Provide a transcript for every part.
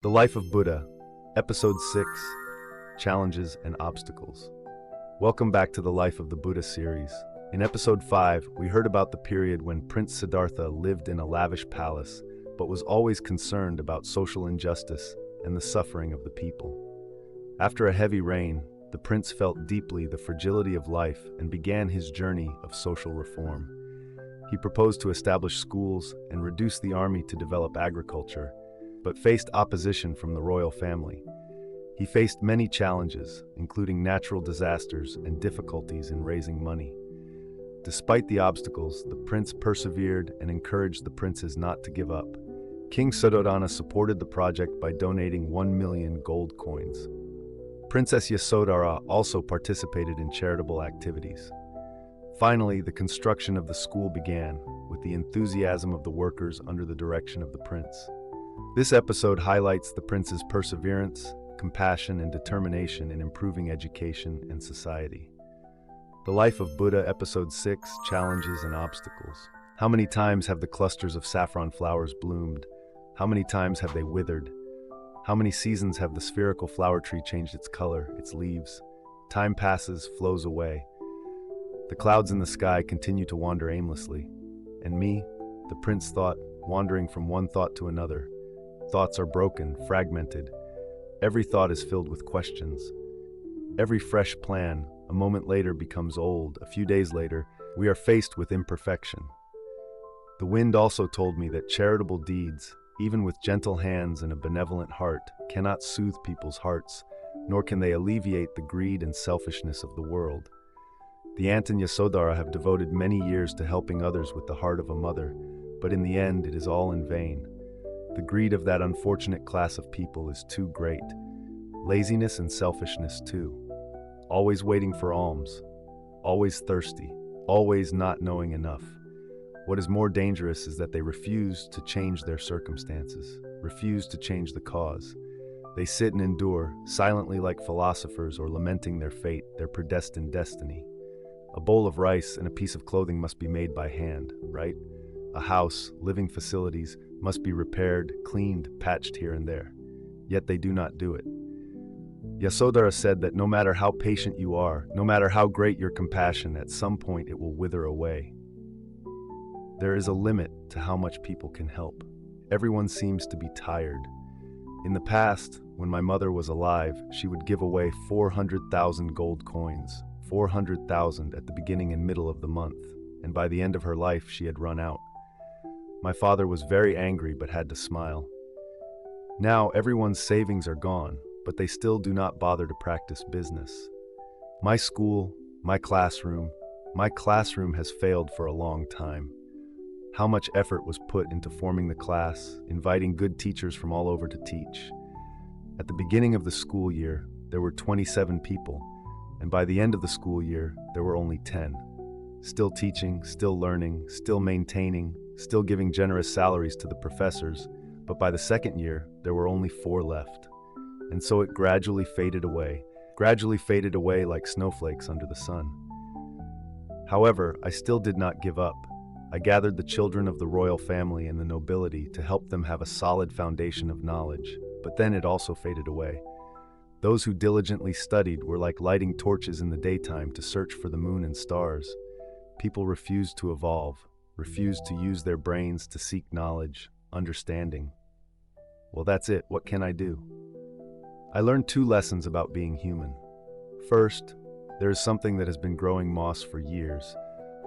The Life of Buddha, Episode 6, Challenges and Obstacles. Welcome back to the Life of the Buddha series. In Episode 5, we heard about the period when Prince Siddhārtha lived in a lavish palace, but was always concerned about social injustice and the suffering of the people. After a heavy reign, the prince felt deeply the fragility of life and began his journey of social reform. He proposed to establish schools and reduce the army to develop agriculture, but faced opposition from the royal family. He faced many challenges, including natural disasters and difficulties in raising money. Despite the obstacles, the prince persevered and encouraged the princes not to give up. King Suddhodana supported the project by donating 1 million gold coins. Princess Yasodhara also participated in charitable activities. Finally, the construction of the school began, with the enthusiasm of the workers under the direction of the prince. This episode highlights the prince's perseverance, compassion, and determination in improving education and society. The Life of Buddha, Episode 6, Challenges and Obstacles. How many times have the clusters of saffron flowers bloomed? How many times have they withered? How many seasons have the spherical flower tree changed its color, its leaves? Time passes, flows away. The clouds in the sky continue to wander aimlessly. And me, the prince thought, wandering from one thought to another. Thoughts are broken, fragmented. Every thought is filled with questions. Every fresh plan, a moment later, becomes old. A few days later, we are faced with imperfection. The wind also told me that charitable deeds, even with gentle hands and a benevolent heart, cannot soothe people's hearts, nor can they alleviate the greed and selfishness of the world. The ant and Yasodhara have devoted many years to helping others with the heart of a mother, but in the end it is all in vain. The greed of that unfortunate class of people is too great. Laziness and selfishness too. Always waiting for alms. Always thirsty. Always not knowing enough. What is more dangerous is that they refuse to change their circumstances, refuse to change the cause. They sit and endure, silently like philosophers or lamenting their fate, their predestined destiny. A bowl of rice and a piece of clothing must be made by hand, right? A house, living facilities, must be repaired, cleaned, patched here and there. Yet they do not do it. Yasodhara said that no matter how patient you are, no matter how great your compassion, at some point it will wither away. There is a limit to how much people can help. Everyone seems to be tired. In the past, when my mother was alive, she would give away 400,000 gold coins, 400,000 at the beginning and middle of the month, and by the end of her life she had run out. My father was very angry but had to smile. Now everyone's savings are gone, but they still do not bother to practice business. My school, my classroom has failed for a long time. How much effort was put into forming the class, inviting good teachers from all over to teach. At the beginning of the school year, there were 27 people, and by the end of the school year, there were only 10. Still teaching, still learning, still maintaining, still giving generous salaries to the professors, but by the second year, there were only 4 left. And so it gradually faded away like snowflakes under the sun. However, I still did not give up. I gathered the children of the royal family and the nobility to help them have a solid foundation of knowledge, but then it also faded away. Those who diligently studied were like lighting torches in the daytime to search for the moon and stars. People refused to evolve, refused to use their brains to seek knowledge, understanding. Well, that's it. What can I do? I learned 2 lessons about being human. First, there is something that has been growing moss for years,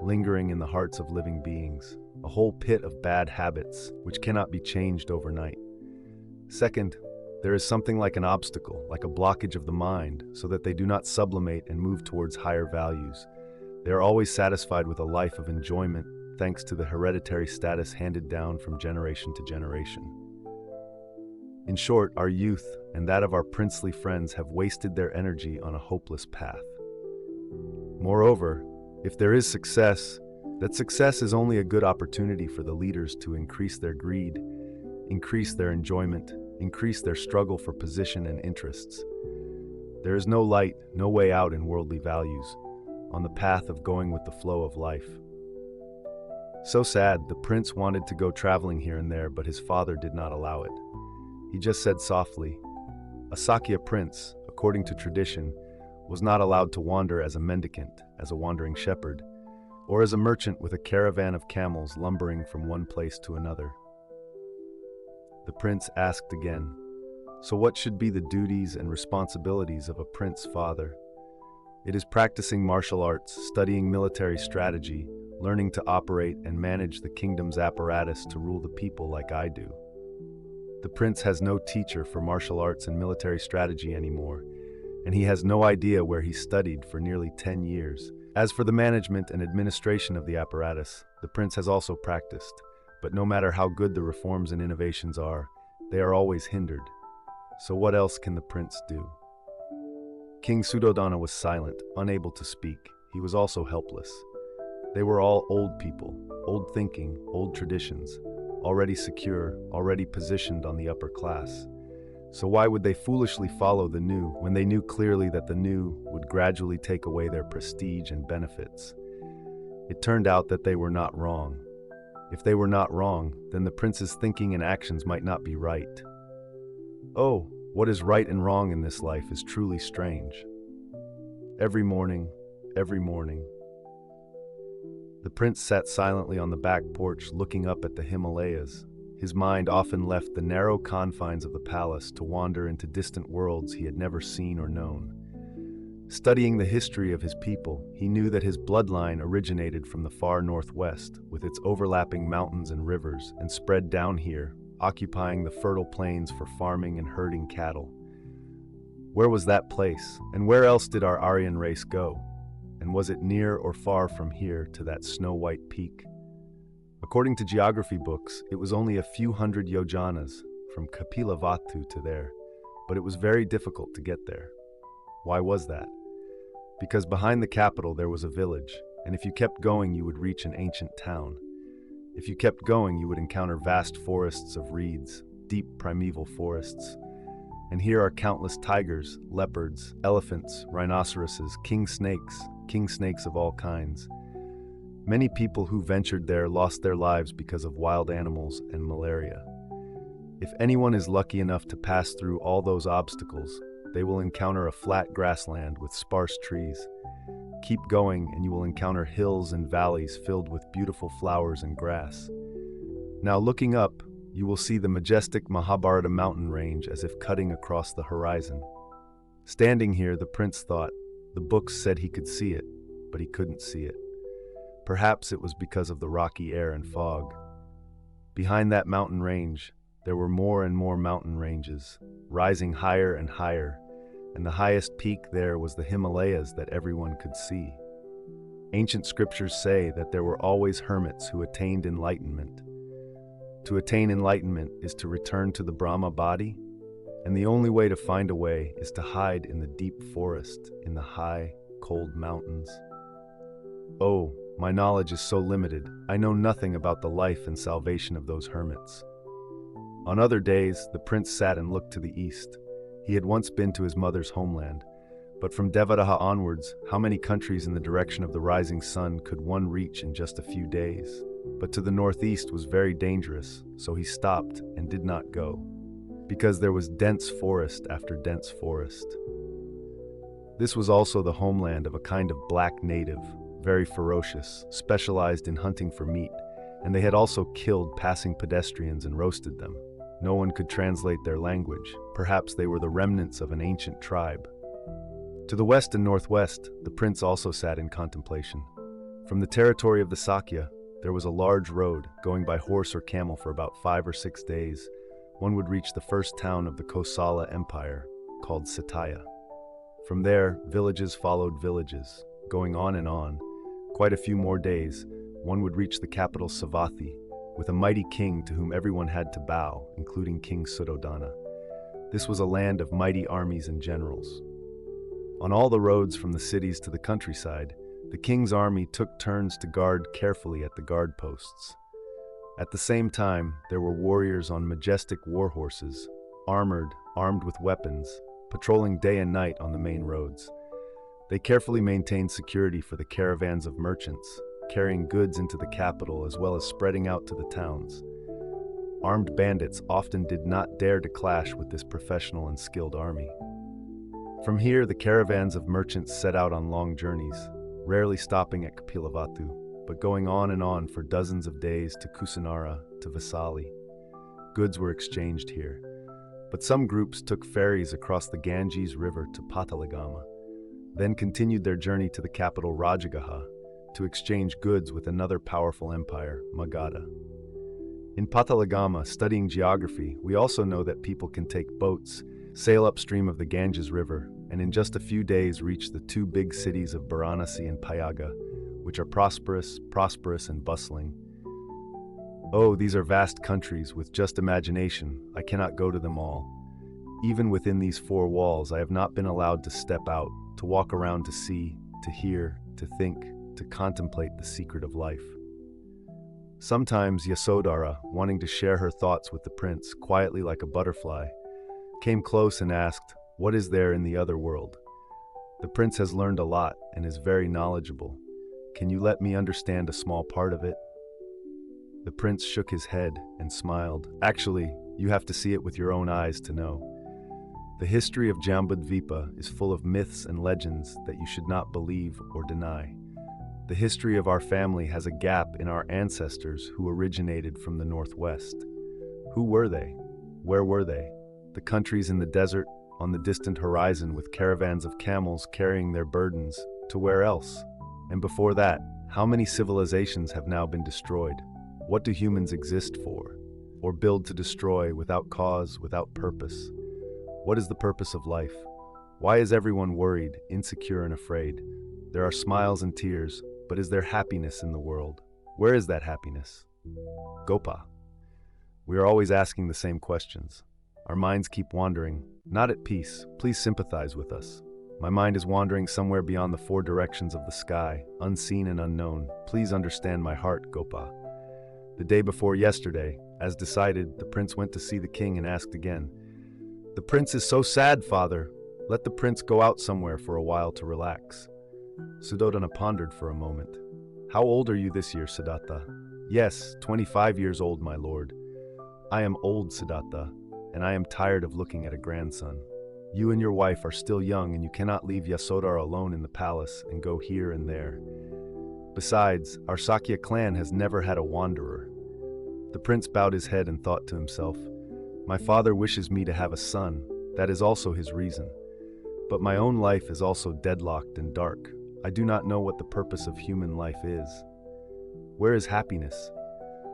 lingering in the hearts of living beings, a whole pit of bad habits which cannot be changed overnight. Second, there is something like an obstacle, like a blockage of the mind, so that they do not sublimate and move towards higher values. They are always satisfied with a life of enjoyment, thanks to the hereditary status handed down from generation to generation. In short, our youth and that of our princely friends have wasted their energy on a hopeless path. Moreover, if there is success, that success is only a good opportunity for the leaders to increase their greed, increase their enjoyment, increase their struggle for position and interests. There is no light, no way out in worldly values, on the path of going with the flow of life. So sad, the prince wanted to go traveling here and there, but his father did not allow it. He just said softly, "A Sakya prince, according to tradition, was not allowed to wander as a mendicant, as a wandering shepherd, or as a merchant with a caravan of camels lumbering from one place to another." The prince asked again, "So what should be the duties and responsibilities of a prince, father?" "It is practicing martial arts, studying military strategy, learning to operate and manage the kingdom's apparatus to rule the people like I do." The prince has no teacher for martial arts and military strategy anymore, and he has no idea where he studied for nearly 10 years. As for the management and administration of the apparatus, the prince has also practiced, but no matter how good the reforms and innovations are, they are always hindered. So what else can the prince do? King Suddhodana was silent, unable to speak. He was also helpless. They were all old people, old thinking, old traditions, already secure, already positioned on the upper class. So why would they foolishly follow the new when they knew clearly that the new would gradually take away their prestige and benefits? It turned out that they were not wrong. If they were not wrong, then the prince's thinking and actions might not be right. Oh, what is right and wrong in this life is truly strange. Every morning, the prince sat silently on the back porch looking up at the Himalayas. His mind often left the narrow confines of the palace to wander into distant worlds he had never seen or known. Studying the history of his people, he knew that his bloodline originated from the far northwest, with its overlapping mountains and rivers, and spread down here, occupying the fertile plains for farming and herding cattle. Where was that place, and where else did our Aryan race go? And was it near or far from here to that snow-white peak? According to geography books, it was only a few hundred yojanas from Kapilavatthu to there, but it was very difficult to get there. Why was that? Because behind the capital there was a village, and if you kept going you would reach an ancient town. If you kept going you would encounter vast forests of reeds, deep primeval forests. And here are countless tigers, leopards, elephants, rhinoceroses, king snakes of all kinds. Many people who ventured there lost their lives because of wild animals and malaria. If anyone is lucky enough to pass through all those obstacles, they will encounter a flat grassland with sparse trees. Keep going and you will encounter hills and valleys filled with beautiful flowers and grass. Now looking up, you will see the majestic Mahabharata mountain range as if cutting across the horizon. Standing here, the prince thought, the books said he could see it, but he couldn't see it. Perhaps it was because of the rocky air and fog. Behind that mountain range, there were more and more mountain ranges, rising higher and higher, and the highest peak there was the Himalayas that everyone could see. Ancient scriptures say that there were always hermits who attained enlightenment. To attain enlightenment is to return to the Brahma body, and the only way to find a way is to hide in the deep forest, in the high, cold mountains. Oh, my knowledge is so limited, I know nothing about the life and salvation of those hermits. On other days, the prince sat and looked to the east. He had once been to his mother's homeland, but from Devadaha onwards, how many countries in the direction of the rising sun could one reach in just a few days? But to the northeast was very dangerous, so he stopped and did not go, because there was dense forest after dense forest. This was also the homeland of a kind of black native, very ferocious, specialized in hunting for meat, and they had also killed passing pedestrians and roasted them. No one could translate their language. Perhaps they were the remnants of an ancient tribe. To the west and northwest, the prince also sat in contemplation. From the territory of the Sakya, there was a large road going by horse or camel for about 5 or 6 days. One would reach the first town of the Kosala Empire, called Sataya. From there, villages followed villages, going on and on. Quite a few more days, one would reach the capital Savatthi, with a mighty king to whom everyone had to bow, including King Suddhodana. This was a land of mighty armies and generals. On all the roads from the cities to the countryside, the king's army took turns to guard carefully at the guard posts. At the same time, there were warriors on majestic war horses, armed with weapons, patrolling day and night on the main roads. They carefully maintained security for the caravans of merchants, carrying goods into the capital as well as spreading out to the towns. Armed bandits often did not dare to clash with this professional and skilled army. From here, the caravans of merchants set out on long journeys, rarely stopping at Kapilavatthu, but going on and on for dozens of days to Kusinara, to Vaisali. Goods were exchanged here, but some groups took ferries across the Ganges River to Patalagama, then continued their journey to the capital Rajagaha to exchange goods with another powerful empire, Magadha. In Patalagama, studying geography, we also know that people can take boats, sail upstream of the Ganges River, and in just a few days reach the two big cities of Varanasi and Payaga, which are prosperous and bustling. Oh, these are vast countries with just imagination. I cannot go to them all. Even within these four walls, I have not been allowed to step out, to walk around, to see, to hear, to think, to contemplate the secret of life. Sometimes Yasodhara, wanting to share her thoughts with the prince, quietly like a butterfly, came close and asked, "What is there in the other world?" The prince has learned a lot and is very knowledgeable. Can you let me understand a small part of it? The prince shook his head and smiled. Actually, you have to see it with your own eyes to know. The history of Jambudvipa is full of myths and legends that you should not believe or deny. The history of our family has a gap in our ancestors who originated from the northwest. Who were they? Where were they? The countries in the desert, on the distant horizon with caravans of camels carrying their burdens, to where else? And before that, how many civilizations have now been destroyed? What do humans exist for? Or build to destroy without cause, without purpose? What is the purpose of life? Why is everyone worried, insecure, and afraid? There are smiles and tears, but is there happiness in the world? Where is that happiness? Gopa. We are always asking the same questions. Our minds keep wandering, not at peace. Please sympathize with us. My mind is wandering somewhere beyond the four directions of the sky, unseen and unknown. Please understand my heart, Gopa. The day before yesterday, as decided, the prince went to see the king and asked again, "The prince is so sad, father. Let the prince go out somewhere for a while to relax." Suddhodana pondered for a moment. "How old are you this year, Siddhārtha?" "Yes, 25 years old, my lord." "I am old, Siddhārtha, and I am tired of looking at a grandson. You and your wife are still young, and you cannot leave Yasodhara alone in the palace and go here and there. Besides, our Sakya clan has never had a wanderer." The prince bowed his head and thought to himself, "My father wishes me to have a son. That is also his reason. But my own life is also deadlocked and dark. I do not know what the purpose of human life is. Where is happiness?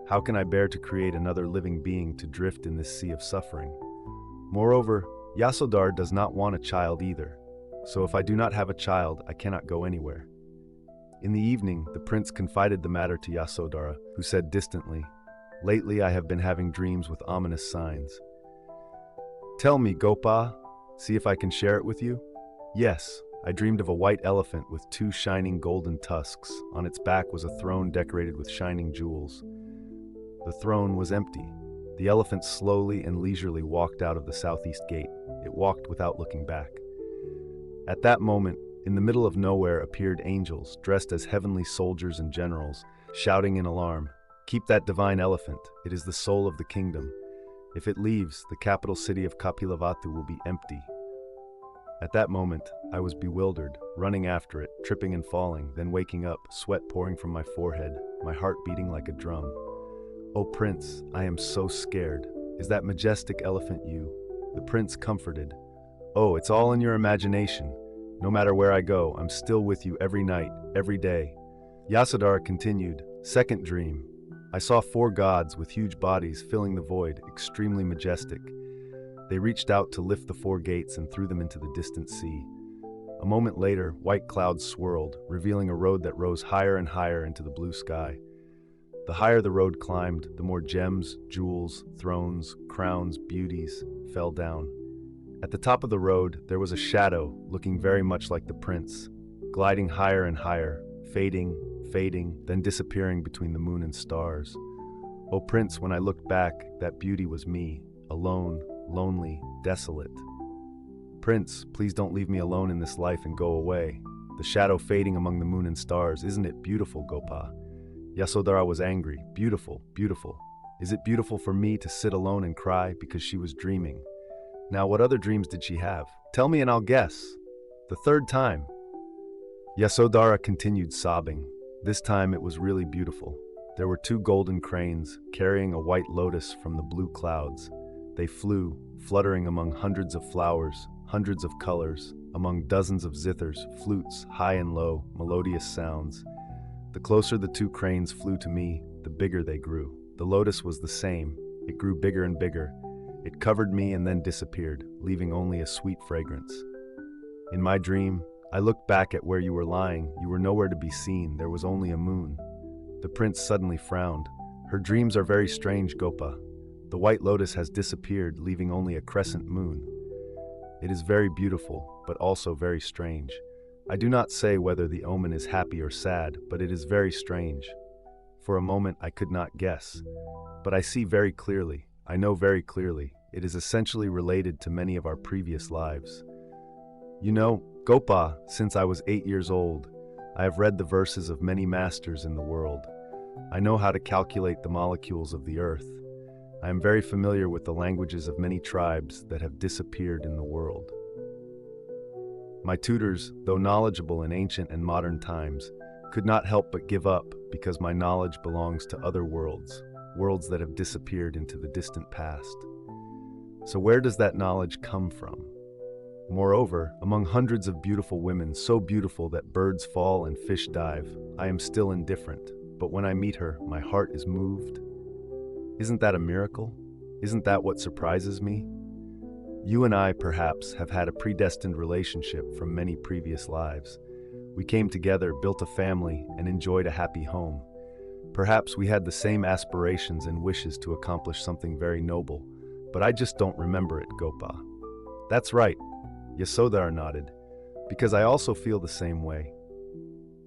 How can I bear to create another living being to drift in this sea of suffering? Moreover, Yasodhara does not want a child either. So if I do not have a child, I cannot go anywhere." In the evening, the prince confided the matter to Yasodhara, who said distantly, "Lately I have been having dreams with ominous signs." "Tell me, Gopa, see if I can share it with you." "Yes, I dreamed of a white elephant with two shining golden tusks. On its back was a throne decorated with shining jewels. The throne was empty. The elephant slowly and leisurely walked out of the southeast gate. It walked without looking back. At that moment, in the middle of nowhere appeared angels, dressed as heavenly soldiers and generals, shouting in alarm, 'Keep that divine elephant. It is the soul of the kingdom. If it leaves, the capital city of Kapilavatthu will be empty.' At that moment, I was bewildered, running after it, tripping and falling, then waking up, sweat pouring from my forehead, my heart beating like a drum. 'Oh prince, I am so scared. Is that majestic elephant you?' The prince comforted. 'Oh, it's all in your imagination. No matter where I go, I'm still with you every night, every day.' Yasodhara continued, 'Second dream. I saw four gods with huge bodies filling the void, extremely majestic. They reached out to lift the four gates and threw them into the distant sea. A moment later, white clouds swirled, revealing a road that rose higher and higher into the blue sky. The higher the road climbed, the more gems, jewels, thrones, crowns, beauties fell down. At the top of the road, there was a shadow looking very much like the prince, gliding higher and higher, fading, then disappearing between the moon and stars. Oh prince, when I looked back, that beauty was me, alone, lonely, desolate. Prince, please don't leave me alone in this life and go away. The shadow fading among the moon and stars, isn't it beautiful, Gopa?' Yasodhara was angry. 'Beautiful, beautiful. Is it beautiful for me to sit alone and cry because she was dreaming? Now, what other dreams did she have? Tell me and I'll guess. The third time. Yasodhara continued sobbing. This time it was really beautiful. There were two golden cranes carrying a white lotus from the blue clouds. They flew, fluttering among hundreds of flowers, hundreds of colors, among dozens of zithers, flutes, high and low, melodious sounds. The closer the two cranes flew to me, the bigger they grew. The lotus was the same. It grew bigger and bigger. It covered me and then disappeared, leaving only a sweet fragrance. In my dream, I looked back at where you were lying. You were nowhere to be seen. There was only a moon. The prince suddenly frowned. Her dreams are very strange, Gopa. The white lotus has disappeared, leaving only a crescent moon. It is very beautiful, but also very strange. I do not say whether the omen is happy or sad, but it is very strange. For a moment I could not guess. But I see very clearly, I know very clearly, it is essentially related to many of our previous lives. You know, Gopa, since I was 8 years old, I have read the verses of many masters in the world. I know how to calculate the molecules of the earth. I am very familiar with the languages of many tribes that have disappeared in the world. My tutors, though knowledgeable in ancient and modern times, could not help but give up because my knowledge belongs to other worlds, worlds that have disappeared into the distant past. So where does that knowledge come from? Moreover, among hundreds of beautiful women, so beautiful that birds fall and fish dive, I am still indifferent, but when I meet her, my heart is moved. Isn't that a miracle? Isn't that what surprises me? You and I, perhaps, have had a predestined relationship from many previous lives. We came together, built a family, and enjoyed a happy home. Perhaps we had the same aspirations and wishes to accomplish something very noble, but I just don't remember it, Gopa. That's right, Yasodhara nodded, because I also feel the same way.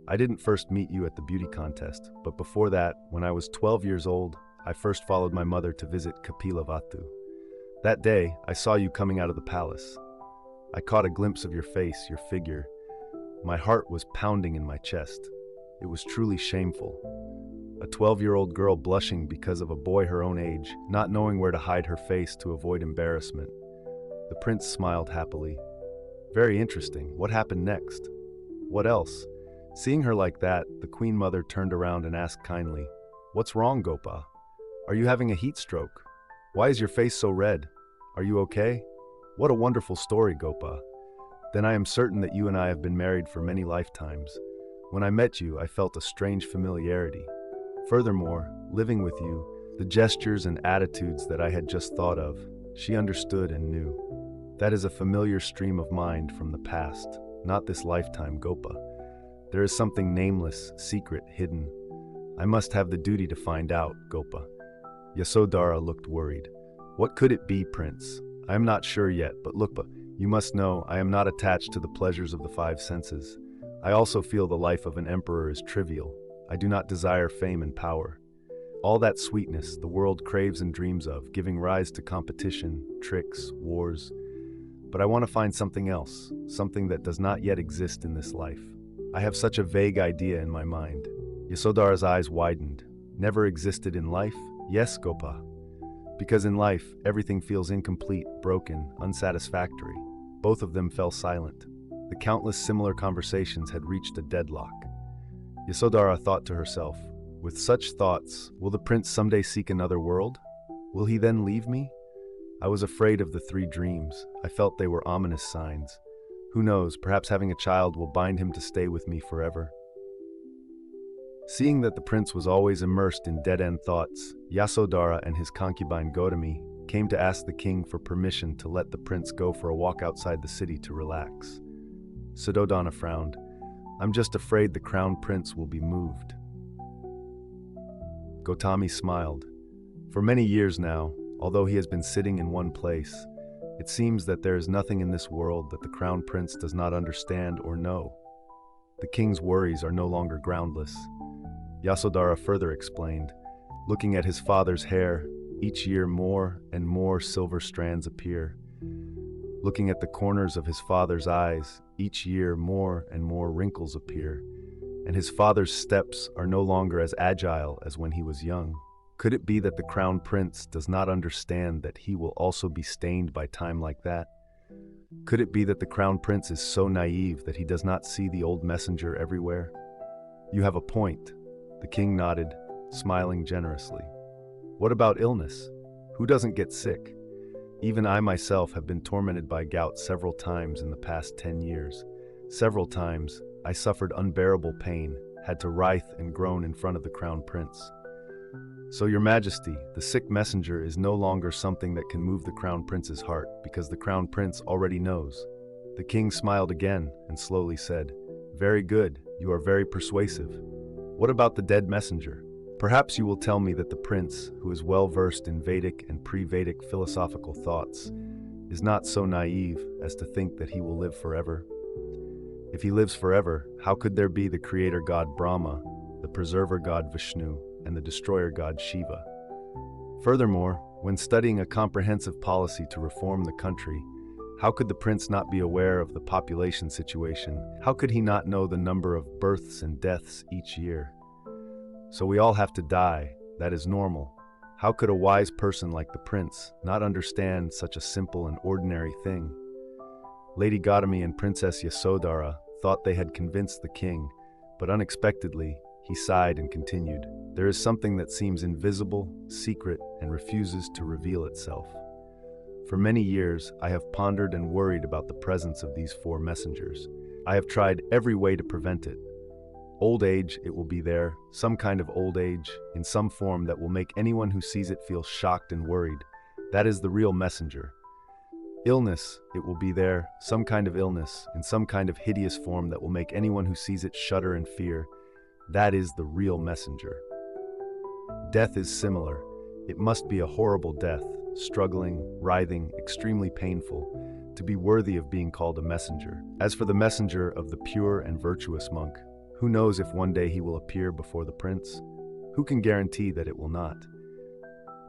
I didn't first meet you at the beauty contest, but before that, when I was 12 years old, I first followed my mother to visit Kapilavatthu. That day, I saw you coming out of the palace. I caught a glimpse of your face, your figure. My heart was pounding in my chest. It was truly shameful. A 12-year-old girl blushing because of a boy her own age, not knowing where to hide her face to avoid embarrassment. The prince smiled happily. Very interesting. What happened next? What else? Seeing her like that, the queen mother turned around and asked kindly, "What's wrong, Gopa? Are you having a heat stroke? Why is your face so red? Are you okay? What a wonderful story, Gopa. Then I am certain that you and I have been married for many lifetimes. When I met you, I felt a strange familiarity. Furthermore, living with you, the gestures and attitudes that I had just thought of, she understood and knew. That is a familiar stream of mind from the past, not this lifetime, Gopa. There is something nameless, secret, hidden. I must have the duty to find out, Gopa." Yasodhara looked worried. "What could it be, Prince? I am not sure yet, but look, you must know I am not attached to the pleasures of the five senses. I also feel the life of an emperor is trivial. I do not desire fame and power. All that sweetness the world craves and dreams of, giving rise to competition, tricks, wars. But I want to find something else, something that does not yet exist in this life. I have such a vague idea in my mind." Yasodhara's eyes widened. "Never existed in life? Yes, Gopa. Because in life, everything feels incomplete, broken, unsatisfactory." Both of them fell silent. The countless similar conversations had reached a deadlock. Yasodhara thought to herself, "With such thoughts, will the prince someday seek another world? Will he then leave me?" I was afraid of the three dreams. I felt they were ominous signs. Who knows, perhaps having a child will bind him to stay with me forever. Seeing that the prince was always immersed in dead-end thoughts, Yasodhara and his concubine Gautami came to ask the king for permission to let the prince go for a walk outside the city to relax. Suddhodana frowned. "I'm just afraid the crown prince will be moved." Gautami smiled. For many years now, although he has been sitting in one place, it seems that there is nothing in this world that the crown prince does not understand or know. The king's worries are no longer groundless. Yasodhara further explained, looking at his father's hair, each year more and more silver strands appear. Looking at the corners of his father's eyes, each year more and more wrinkles appear, and his father's steps are no longer as agile as when he was young. Could it be that the crown prince does not understand that he will also be stained by time like that? Could it be that the crown prince is so naive that he does not see the old messenger everywhere? You have a point. The king nodded, smiling generously. What about illness? Who doesn't get sick? Even I myself have been tormented by gout several times in the past 10 years. Several times, I suffered unbearable pain, had to writhe and groan in front of the crown prince. So, Your Majesty, the sick messenger is no longer something that can move the crown prince's heart, because the crown prince already knows. The king smiled again and slowly said, "Very good, you are very persuasive. What about the dead messenger? Perhaps you will tell me that the prince, who is well versed in Vedic and pre-Vedic philosophical thoughts, is not so naive as to think that he will live forever. If he lives forever, how could there be the creator god Brahma, the preserver god Vishnu, and the destroyer god Shiva? Furthermore, when studying a comprehensive policy to reform the country, how could the prince not be aware of the population situation? How could he not know the number of births and deaths each year? So we all have to die, that is normal. How could a wise person like the prince not understand such a simple and ordinary thing?" Lady Gautami and Princess Yasodhara thought they had convinced the king, but unexpectedly, he sighed and continued, "There is something that seems invisible, secret, and refuses to reveal itself. For many years, I have pondered and worried about the presence of these four messengers. I have tried every way to prevent it. Old age, it will be there, some kind of old age, in some form that will make anyone who sees it feel shocked and worried. That is the real messenger. Illness, it will be there, some kind of illness, in some kind of hideous form that will make anyone who sees it shudder and fear. That is the real messenger. Death is similar. It must be a horrible death, struggling, writhing, extremely painful, to be worthy of being called a messenger. As for the messenger of the pure and virtuous monk, who knows if one day he will appear before the prince? Who can guarantee that it will not?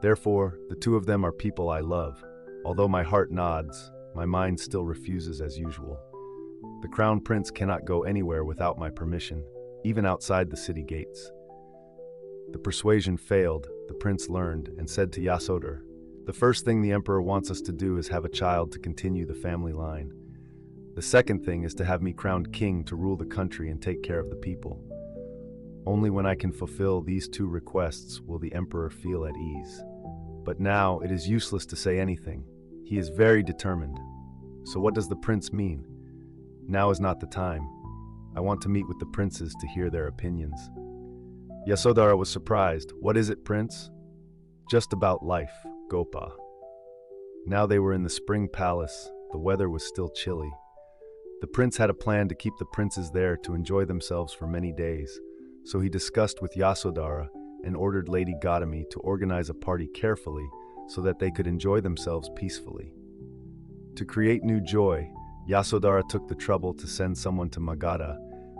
Therefore, the two of them are people I love. Although my heart nods, my mind still refuses as usual. The crown prince cannot go anywhere without my permission, even outside the city gates." The persuasion failed, the prince learned, and said to Yasodhara, "The first thing the emperor wants us to do is have a child to continue the family line. The second thing is to have me crowned king to rule the country and take care of the people. Only when I can fulfill these two requests will the emperor feel at ease. But now it is useless to say anything. He is very determined. So what does the prince mean? Now is not the time. I want to meet with the princes to hear their opinions." Yasodhara was surprised. "What is it, prince?" "Just about life, Gopa." Now they were in the spring palace. The weather was still chilly. The prince had a plan to keep the princes there to enjoy themselves for many days, so he discussed with Yasodhara and ordered Lady Gautami to organize a party carefully so that they could enjoy themselves peacefully. To create new joy, Yasodhara took the trouble to send someone to Magadha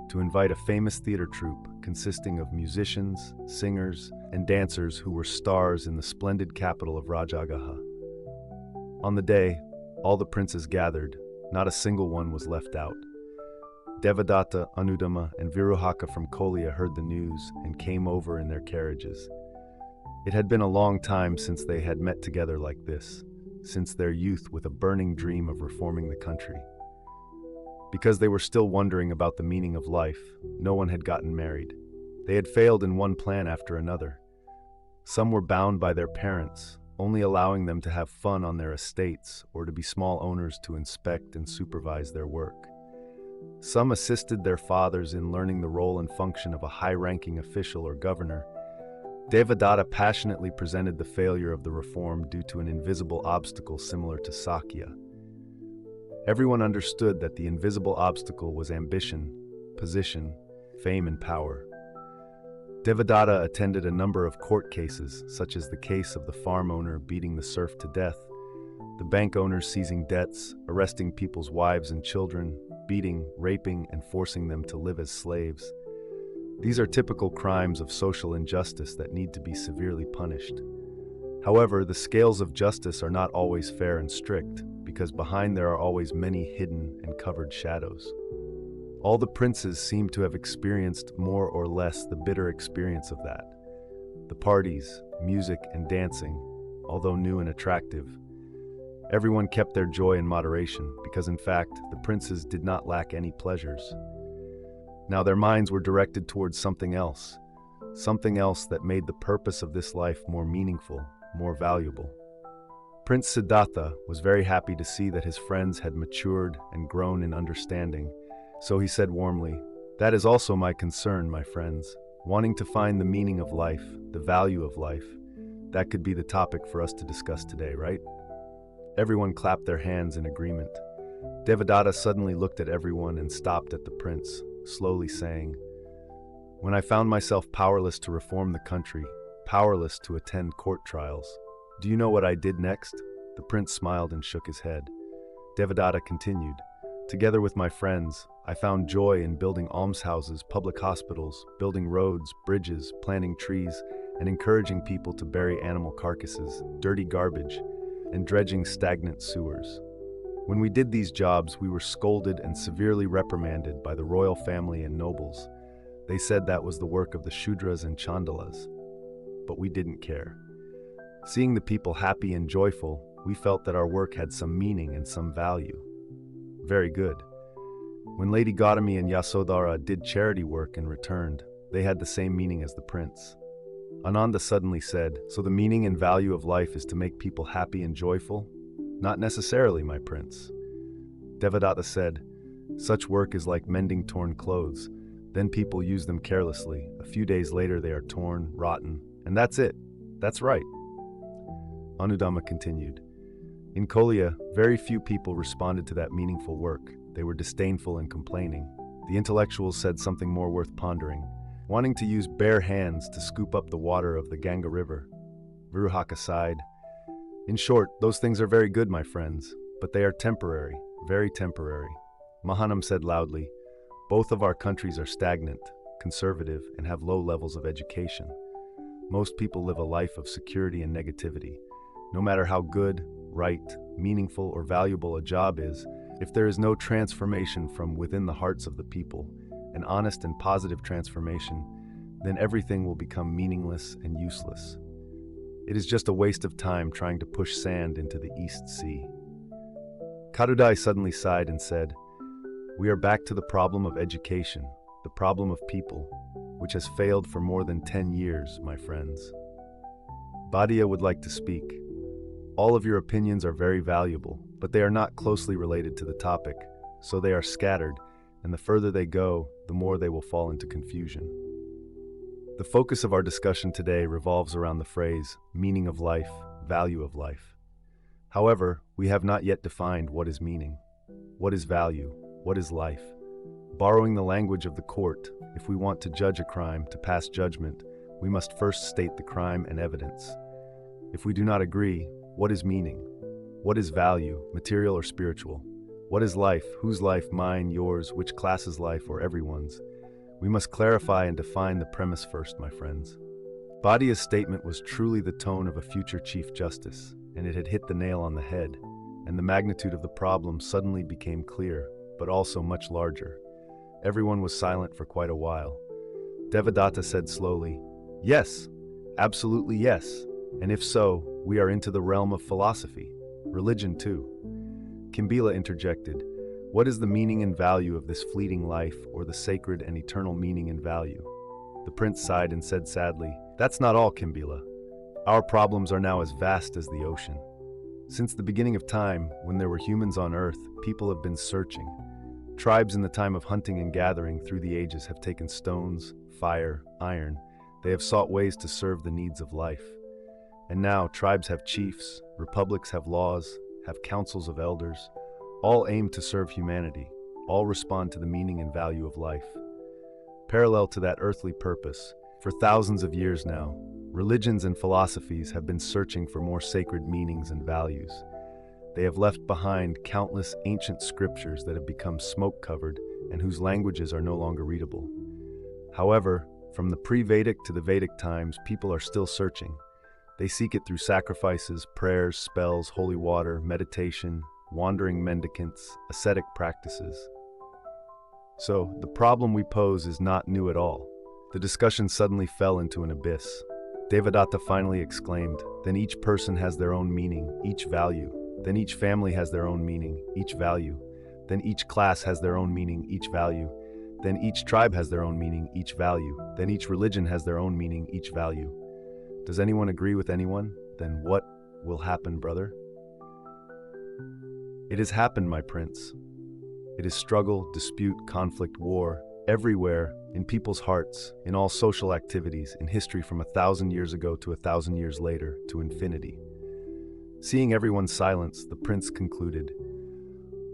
to invite a famous theater troupe consisting of musicians, singers, and dancers who were stars in the splendid capital of Rajagaha. On the day, all the princes gathered. Not a single one was left out. Devadatta, Anudama, and Viruhaka from Kolia heard the news and came over in their carriages. It had been a long time since they had met together like this, since their youth with a burning dream of reforming the country. Because they were still wondering about the meaning of life, no one had gotten married. They had failed in one plan after another. Some were bound by their parents, only allowing them to have fun on their estates or to be small owners to inspect and supervise their work. Some assisted their fathers in learning the role and function of a high-ranking official or governor. Devadatta passionately presented the failure of the reform due to an invisible obstacle similar to Sakya. Everyone understood that the invisible obstacle was ambition, position, fame, and power. Devadatta attended a number of court cases, such as the case of the farm owner beating the serf to death, the bank owners seizing debts, arresting people's wives and children, beating, raping, and forcing them to live as slaves. These are typical crimes of social injustice that need to be severely punished. However, the scales of justice are not always fair and strict, because behind there are always many hidden and covered shadows. All the princes seem to have experienced more or less the bitter experience of that. The parties, music, and dancing, although new and attractive. Everyone kept their joy in moderation, because in fact, the princes did not lack any pleasures. Now their minds were directed towards something else that made the purpose of this life more meaningful, more valuable. Prince Siddhārtha was very happy to see that his friends had matured and grown in understanding, so he said warmly, "That is also my concern, my friends. Wanting to find the meaning of life, the value of life. That could be the topic for us to discuss today, right?" Everyone clapped their hands in agreement. Devadatta suddenly looked at everyone and stopped at the prince, slowly saying, "When I found myself powerless to reform the country, powerless to attend court trials, do you know what I did next?" The prince smiled and shook his head. Devadatta continued, "Together with my friends, I found joy in building almshouses, public hospitals, building roads, bridges, planting trees, and encouraging people to bury animal carcasses, dirty garbage, and dredging stagnant sewers. When we did these jobs, we were scolded and severely reprimanded by the royal family and nobles. They said that was the work of the Shudras and Chandalas. But we didn't care. Seeing the people happy and joyful, we felt that our work had some meaning and some value. Very good. When Lady Gautami and Yasodhara did charity work and returned, they had the same meaning as the prince. Ananda suddenly said, "So the meaning and value of life is to make people happy and joyful?" "Not necessarily, my prince." Devadatta said, "Such work is like mending torn clothes. Then people use them carelessly. A few days later they are torn, rotten, and that's it. That's right." Anudama continued, "In Kolia, very few people responded to that meaningful work. They were disdainful and complaining. The intellectuals said something more worth pondering, wanting to use bare hands to scoop up the water of the Ganga River." Viruhaka sighed. "In short, those things are very good, my friends, but they are temporary, very temporary." Mahanam said loudly, "Both of our countries are stagnant, conservative, and have low levels of education. Most people live a life of security and negativity. No matter how good, right, meaningful, or valuable a job is, if there is no transformation from within the hearts of the people, an honest and positive transformation, then everything will become meaningless and useless. It is just a waste of time trying to push sand into the East Sea." Kadudai suddenly sighed and said, "We are back to the problem of education, the problem of people, which has failed for more than 10 years, my friends." Badia would like to speak. "All of your opinions are very valuable, but they are not closely related to the topic, so they are scattered, and the further they go, the more they will fall into confusion." The focus of our discussion today revolves around the phrase, meaning of life, value of life. However, we have not yet defined what is meaning. What is value? What is life? Borrowing the language of the court, if we want to judge a crime, to pass judgment, we must first state the crime and evidence. If we do not agree, what is meaning? What is value, material or spiritual? What is life? Whose life? Mine, yours, which class's life, or everyone's? We must clarify and define the premise first, my friends. Badia's statement was truly the tone of a future Chief Justice, and it had hit the nail on the head, and the magnitude of the problem suddenly became clear, but also much larger. Everyone was silent for quite a while. Devadatta said slowly, "Yes, absolutely yes. And if so, we are into the realm of philosophy, religion too." Kimbila interjected, "What is the meaning and value of this fleeting life, or the sacred and eternal meaning and value?" The prince sighed and said sadly, "That's not all, Kimbila. Our problems are now as vast as the ocean. Since the beginning of time, when there were humans on earth, people have been searching. Tribes in the time of hunting and gathering through the ages have taken stones, fire, iron. They have sought ways to serve the needs of life. And now tribes have chiefs, republics have laws, have councils of elders. All aim to serve humanity. All respond to the meaning and value of life. Parallel to that earthly purpose, for thousands of years now, religions and philosophies have been searching for more sacred meanings and values. They have left behind countless ancient scriptures that have become smoke-covered and whose languages are no longer readable. However, from the pre-Vedic to the Vedic times, people are still searching. They seek it through sacrifices, prayers, spells, holy water, meditation, wandering mendicants, ascetic practices. The problem we pose is not new at all. The discussion suddenly fell into an abyss. Devadatta finally exclaimed, "Then each person has their own meaning, each value. Then each family has their own meaning, each value. Then each class has their own meaning, each value. Then each tribe has their own meaning, each value. Then each religion has their own meaning, each value." Does anyone agree with anyone? Then what will happen, brother? It has happened, my prince. It is struggle, dispute, conflict, war, everywhere, in people's hearts, in all social activities, in history from 1,000 years ago to 1,000 years later, to infinity. Seeing everyone's silence, the prince concluded,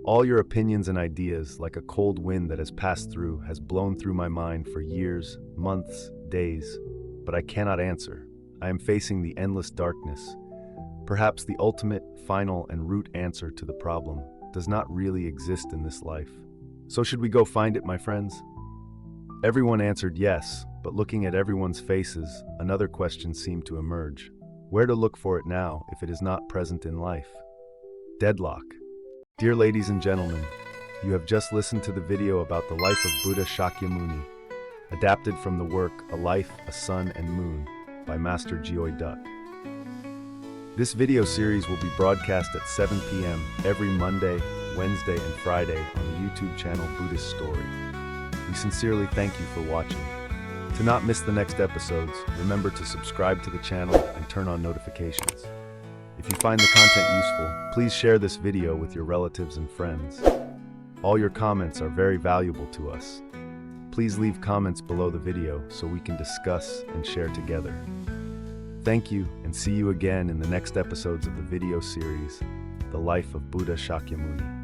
"All your opinions and ideas, like a cold wind that has passed through, has blown through my mind for years, months, days, but I cannot answer. I am facing the endless darkness. Perhaps the ultimate, final, and root answer to the problem does not really exist in this life. So should we go find it, my friends?" Everyone answered yes, but looking at everyone's faces, another question seemed to emerge. Where to look for it now if it is not present in life? Deadlock. Dear ladies and gentlemen, you have just listened to the video about the life of Buddha Shakyamuni, adapted from the work A Life, a Sun and Moon by Master Gioi Duc. This video series will be broadcast at 7 p.m. every Monday, Wednesday, and Friday on the YouTube channel Buddhist Story. We sincerely thank you for watching. To not miss the next episodes, remember to subscribe to the channel and turn on notifications. If you find the content useful, please share this video with your relatives and friends. All your comments are very valuable to us. Please leave comments below the video so we can discuss and share together. Thank you, and see you again in the next episodes of the video series, The Life of Buddha Shakyamuni.